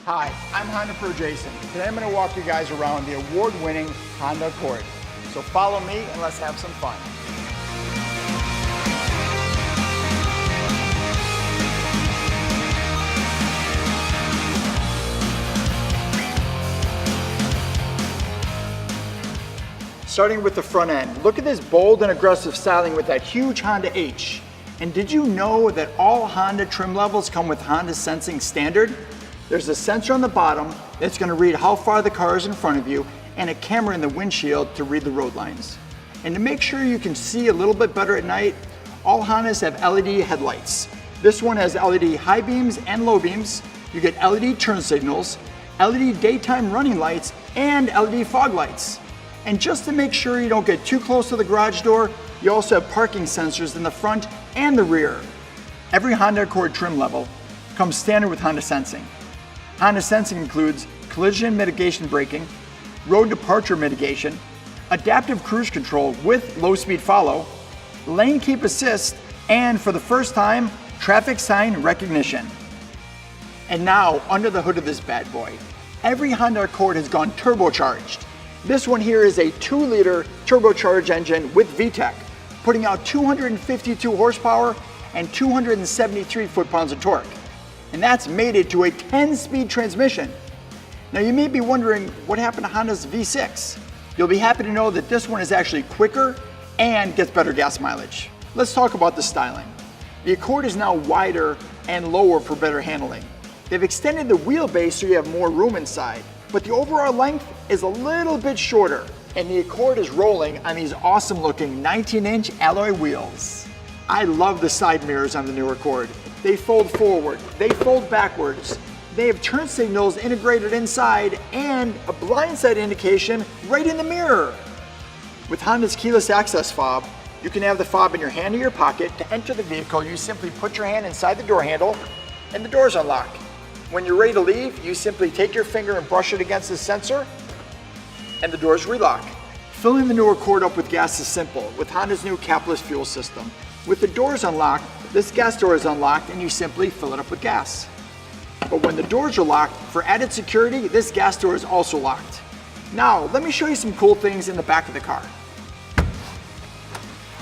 Hi, I'm Honda Pro Jason. Today I'm going to walk you guys around the award-winning Honda Accord. So follow me and let's have some fun. Starting with the front end, look at this bold and aggressive styling with that huge Honda H. And did you know that all Honda trim levels come with Honda Sensing Standard? There's a sensor on the bottom that's going to read how far the car is in front of you and a camera in the windshield to read the road lines. And to make sure you can see a little bit better at night, all Hondas have LED headlights. This one has LED high beams and low beams. You get LED turn signals, LED daytime running lights, and LED fog lights. And just to make sure you don't get too close to the garage door, you also have parking sensors in the front and the rear. Every Honda Accord trim level comes standard with Honda Sensing. Honda Sensing includes collision mitigation braking, road departure mitigation, adaptive cruise control with low speed follow, lane keep assist, and for the first time, traffic sign recognition. And now, under the hood of this bad boy, every Honda Accord has gone turbocharged. This one here is a 2-liter turbocharged engine with VTEC, putting out 252 horsepower and 273 foot-pounds of torque. And that's mated to a 10-speed transmission. Now you may be wondering what happened to Honda's V6. You'll be happy to know that this one is actually quicker and gets better gas mileage. Let's talk about the styling. The Accord is now wider and lower for better handling. They've extended the wheelbase so you have more room inside, but the overall length is a little bit shorter, and the Accord is rolling on these awesome looking 19-inch alloy wheels. I love the side mirrors on the new Accord. They fold forward, they fold backwards, they have turn signals integrated inside and a blindside indication right in the mirror. With Honda's keyless access fob, you can have the fob in your hand or your pocket. To enter the vehicle, you simply put your hand inside the door handle and the doors unlock. When you're ready to leave, you simply take your finger and brush it against the sensor and the doors relock. Filling the new Accord up with gas is simple with Honda's new capless fuel system. With the doors unlocked, this gas door is unlocked and you simply fill it up with gas. But when the doors are locked, for added security, this gas door is also locked. Now, let me show you some cool things in the back of the car.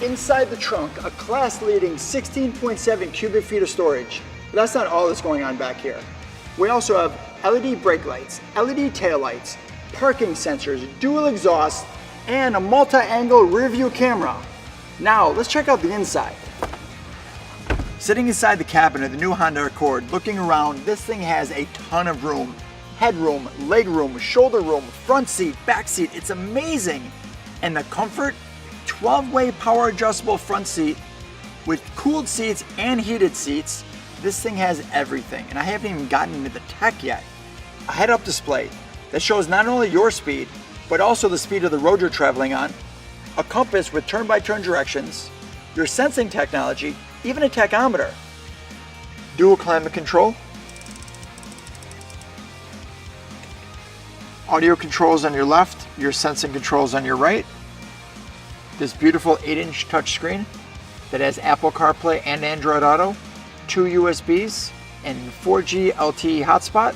Inside the trunk, a class-leading 16.7 cubic feet of storage. But that's not all that's going on back here. We also have LED brake lights, LED tail lights, parking sensors, dual exhaust, and a multi-angle rear view camera. Now, let's check out the inside. Sitting inside the cabin of the new Honda Accord, looking around, this thing has a ton of room. Headroom, leg room, shoulder room, front seat, back seat, it's amazing. And the comfort, 12-way power adjustable front seat with cooled seats and heated seats. This thing has everything, and I haven't even gotten into the tech yet. A head-up display that shows not only your speed, but also the speed of the road you're traveling on, a compass with turn-by-turn directions, your sensing technology, even a tachometer, dual climate control, audio controls on your left, your sensing controls on your right, this beautiful 8-inch touchscreen that has Apple CarPlay and Android Auto, 2 USBs, and 4G LTE hotspot,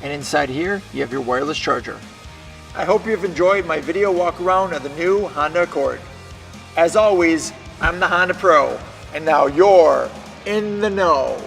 and inside here you have your wireless charger. I hope you've enjoyed my video walk around of the new Honda Accord. As always, I'm the Honda Pro, and now you're in the know.